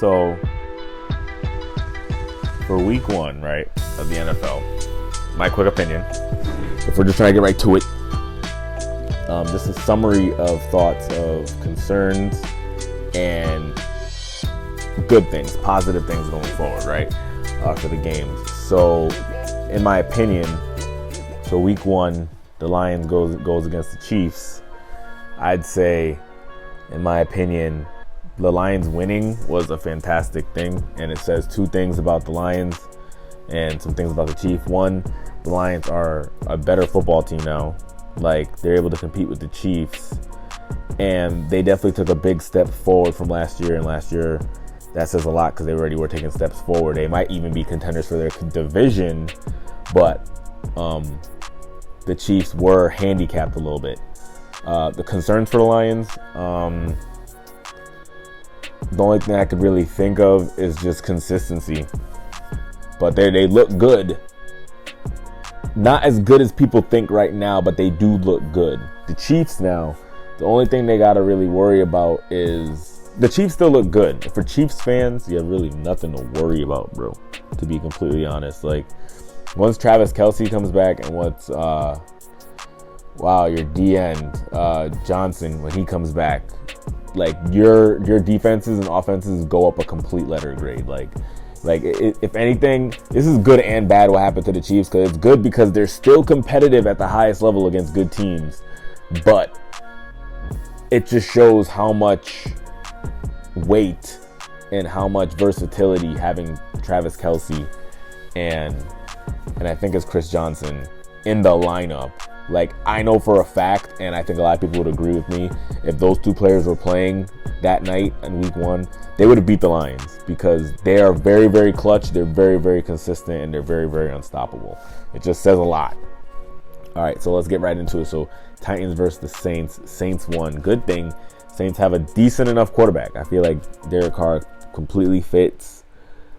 So, for week 1, right, of the NFL, my quick opinion, if we're just trying to get right to it, this is a summary of thoughts of concerns and good things, positive things going forward, right, for the games. So, in my opinion, so week 1, the Lions goes against the Chiefs. I'd say, in my opinion, the Lions winning was a fantastic thing, and it says 2 things about the Lions and some things about the Chiefs. 1, the Lions are a better football team now. Like, they're able to compete with the Chiefs, and they definitely took a big step forward from last year, and last year that says a lot because they already were taking steps forward. They might even be contenders for their division, but the Chiefs were handicapped a little bit. The concerns for the Lions, the only thing I could really think of is just consistency. But they look good. Not as good as people think right now, but they do look good. The Chiefs now, the only thing they got to really worry about is the Chiefs still look good. For Chiefs fans, you have really nothing to worry about, bro, to be completely honest. Like, once Travis Kelce comes back and once, your D-end, Johnson, when he comes back, like, your defenses and offenses go up a complete letter grade. Like if anything, this is good and bad what happened to the Chiefs, because it's good because they're still competitive at the highest level against good teams, but it just shows how much weight and how much versatility having Travis Kelce and I think it's Chris Johnson in the lineup. Like, I know for a fact, and I think a lot of people would agree with me, if those 2 players were playing that night in week 1, they would have beat the Lions, because they are very, very clutch, they're very, very consistent, and they're very, very unstoppable. It just says a lot. All right, so let's get right into it. So, Titans versus the Saints. Saints won. Good thing. Saints have a decent enough quarterback. I feel like Derek Carr completely fits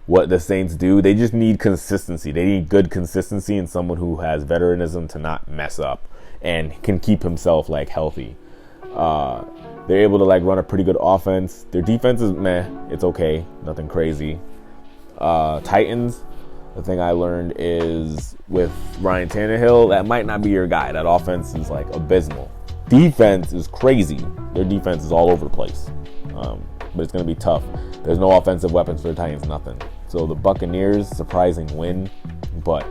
what the Saints do. They just need consistency. They need good consistency and someone who has veteranism to not mess up and can keep himself, like, healthy. They're able to, like, run a pretty good offense. Their defense is meh. It's okay. Nothing crazy. Titans, the thing I learned is with Ryan Tannehill, that might not be your guy. That offense is, like, abysmal. Defense is crazy. Their defense is all over the place. But it's going to be tough. There's no offensive weapons for the Titans, nothing. So the Buccaneers, surprising win, but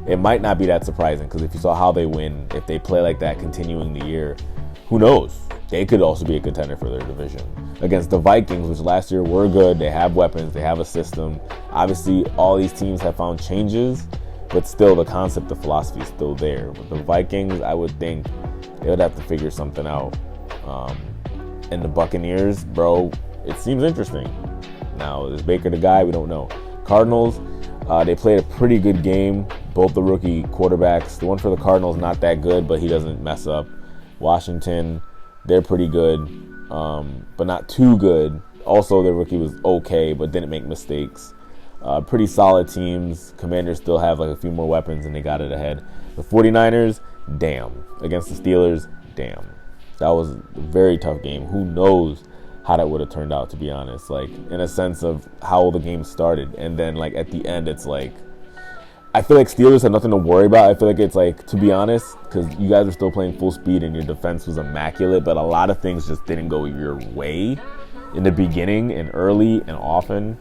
it might not be that surprising, because if you saw how they win, if they play like that continuing the year, who knows? They could also be a contender for their division. Against the Vikings, which last year were good, they have weapons, they have a system. Obviously, all these teams have found changes, but still the concept, the philosophy is still there. With the Vikings, I would think they would have to figure something out. And the Buccaneers, bro, it seems interesting. Now, is Baker the guy? We don't know. Cardinals, they played a pretty good game. Both the rookie quarterbacks. The one for the Cardinals, not that good, but he doesn't mess up. Washington, they're pretty good, but not too good. Also, their rookie was okay, but didn't make mistakes. Pretty solid teams. Commanders still have, like, a few more weapons, and they got it ahead. The 49ers, damn. Against the Steelers, damn. That was a very tough game. Who knows how that would have turned out, to be honest, like, in a sense of how the game started. And then, like, at the end, it's like, I feel like Steelers have nothing to worry about. I feel like it's like, to be honest, because you guys are still playing full speed and your defense was immaculate, but a lot of things just didn't go your way in the beginning and early and often.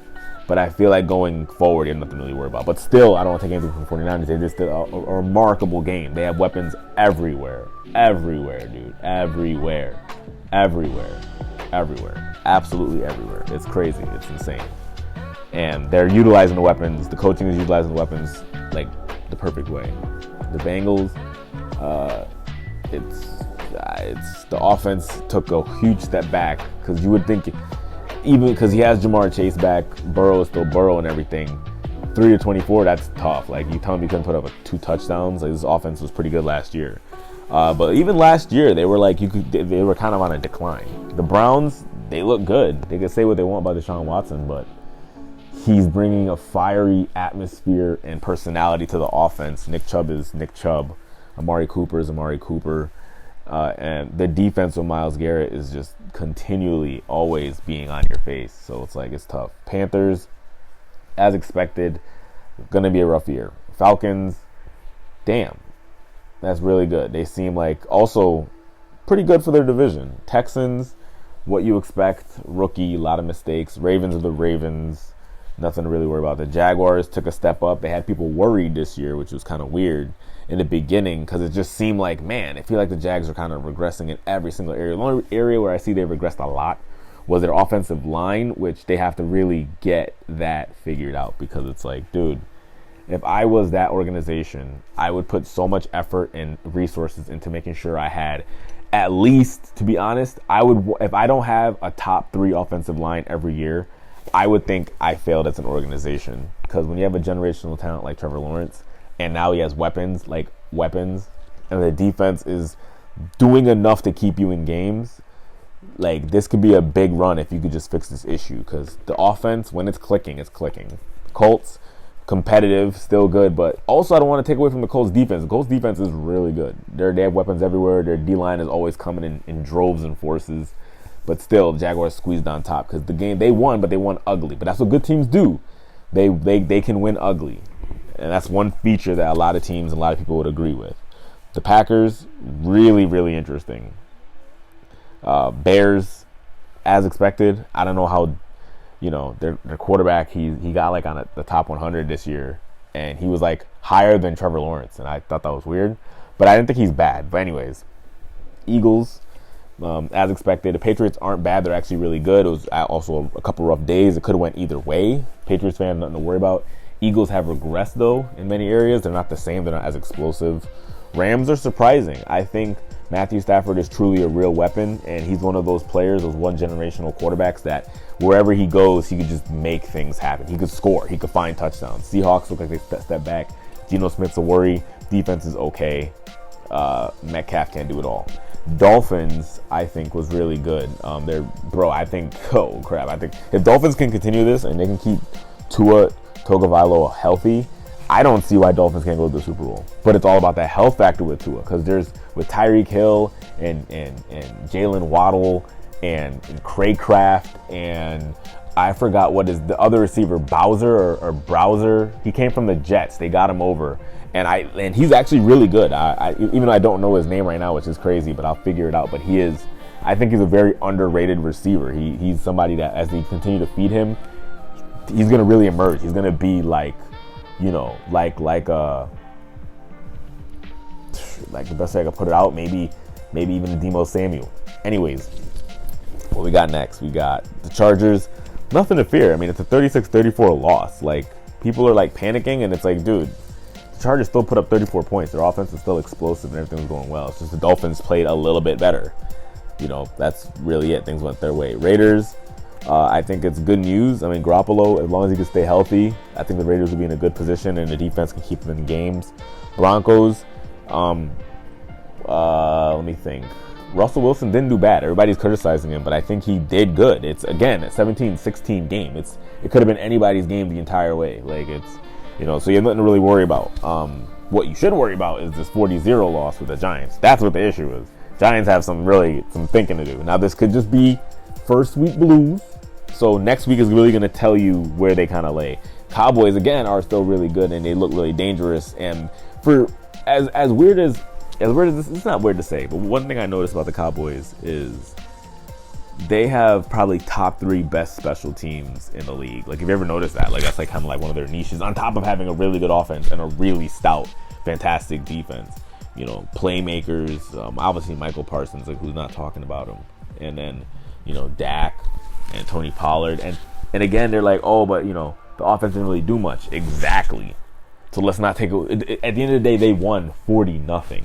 But I feel like going forward, you have nothing to really worry about. But still, I don't want to take anything from 49ers. They just did a remarkable game. They have weapons everywhere. Everywhere, dude. Everywhere. Absolutely everywhere. It's crazy. It's insane. And they're utilizing the weapons. The coaching is utilizing the weapons, like, the perfect way. The Bengals, it's the offense took a huge step back, because you would think, even because he has Jamar Chase back, Burrow is still Burrow and everything. 3-24, that's tough. Like, you tell me you couldn't put up 2 touchdowns. Like, this offense was pretty good last year. But even last year, they were like, they were kind of on a decline. The Browns, they look good. They can say what they want about Deshaun Watson, but he's bringing a fiery atmosphere and personality to the offense. Nick Chubb is Nick Chubb. Amari Cooper is Amari Cooper. And the defense with Myles Garrett is just continually always being on your face. So it's like, it's tough. Panthers, as expected, going to be a rough year. Falcons, damn, that's really good. They seem like also pretty good for their division. Texans, what you expect, rookie, a lot of mistakes. Ravens are the Ravens, nothing to really worry about. The Jaguars took a step up. They had people worried this year, which was kind of weird in the beginning, because it just seemed like, man, I feel like the Jags are kind of regressing in every single area. The only area where I see they regressed a lot was their offensive line, which they have to really get that figured out, because it's like, dude, if I was that organization, I would put so much effort and resources into making sure I had, at least, to be honest, I would, if I don't have a top 3 offensive line every year, I would think I failed as an organization. Because when you have a generational talent like Trevor Lawrence, and now he has weapons, and the defense is doing enough to keep you in games, like, this could be a big run if you could just fix this issue. Because the offense, when it's clicking, it's clicking. Colts, competitive, still good, but also I don't want to take away from the Colts defense. The Colts defense is really good. They have weapons everywhere. Their D-line is always coming in droves and forces. But still, Jaguars squeezed on top, because the game, they won, but they won ugly. But that's what good teams do. They can win ugly. And that's one feature that a lot of teams and a lot of people would agree with. The Packers, really, really interesting. Bears, as expected. I don't know how, their quarterback, he got like on the top 100 this year, and he was like higher than Trevor Lawrence, and I thought that was weird. But I didn't think he's bad. But anyways, Eagles, as expected. The Patriots aren't bad. They're actually really good. It was also a couple rough days. It could have went either way. Patriots fans, nothing to worry about. Eagles have regressed, though, in many areas. They're not the same. They're not as explosive. Rams are surprising. I think Matthew Stafford is truly a real weapon, and he's one of those players, those one-generational quarterbacks that wherever he goes, he could just make things happen. He could score. He could find touchdowns. Seahawks look like they step back. Geno Smith's a worry. Defense is okay. Metcalf can't do it all. Dolphins, I think, was really good. I think if Dolphins can continue this and they can keep Tua Tagovailoa healthy, I don't see why Dolphins can't go to the Super Bowl. But it's all about that health factor with Tua, because there's with Tyreek Hill and Jalen Waddle and Craycraft, and I forgot what is the other receiver, Bowser or Browser. He came from the Jets. They got him over, and he's actually really good. Even though I don't know his name right now, which is crazy, but I'll figure it out. But I think he's a very underrated receiver. He's somebody that, as they continue to feed him, he's gonna really emerge. He's gonna be like the best way I could put it out. Maybe even a Demo Samuel. Anyways, what we got next? We got the Chargers. Nothing to fear. I mean, it's a 36-34 loss. Like, people are like panicking, and it's like, dude, the Chargers still put up 34 points. Their offense is still explosive, and everything was going well. It's just the Dolphins played a little bit better. That's really it. Things went their way. Raiders. I think it's good news. I mean, Garoppolo, as long as he can stay healthy, I think the Raiders will be in a good position, and the defense can keep them in games. Broncos, let me think. Russell Wilson didn't do bad. Everybody's criticizing him, but I think he did good. It's, again, a 17-16 game. It could have been anybody's game the entire way. Like, so you have nothing to really worry about. What you should worry about is this 40-0 loss with the Giants. That's what the issue is. Giants have some thinking to do. Now, this could just be first week blues. So next week is really going to tell you where they kind of lay. Cowboys, again, are still really good, and they look really dangerous. And for as weird as this, it's not weird to say, but one thing I noticed about the Cowboys is they have probably top 3 best special teams in the league. Like, if you ever noticed that, like, that's like kind of like one of their niches, on top of having a really good offense and a really stout, fantastic defense. Playmakers, obviously Michael Parsons, like, who's not talking about him, and then Dak and Tony Pollard, and again, they're like, oh, but the offense didn't really do much. Exactly. So let's not take it. At the end of the day, they won 40-0.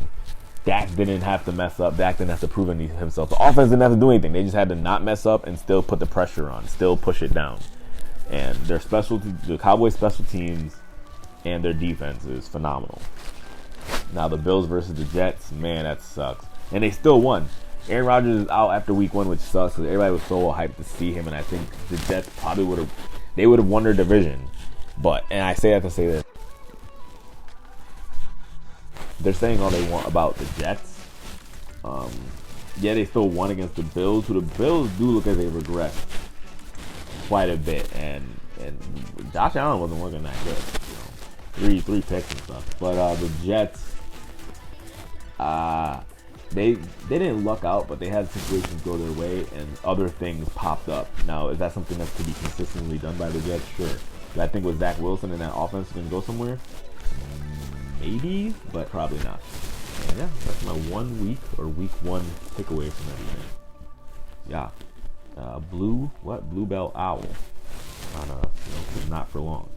Dak didn't have to mess up. Dak didn't have to prove himself. The offense didn't have to do anything. They just had to not mess up and still put the pressure on, still push it down. And the Cowboys' special teams and their defense is phenomenal. Now, the Bills versus the Jets, man, that sucks. And they still won. Aaron Rodgers is out after week 1, which sucks because everybody was so hyped to see him, and I think the Jets probably would have won their division. And I say that to say that they're saying all they want about the Jets. Yeah, they still won against the Bills, who the Bills do look like they regressed quite a bit, and Josh Allen wasn't looking that good. Three picks and stuff. But the Jets, they didn't luck out, but they had situations go their way, and other things popped up. Now, is that something that's to be consistently done by the Jets? Sure. Do I think with Zach Wilson and that offense going to go somewhere? Maybe, but probably not. And yeah, that's my week 1 takeaway from everything. Yeah. Bluebell Owl on Not For Long.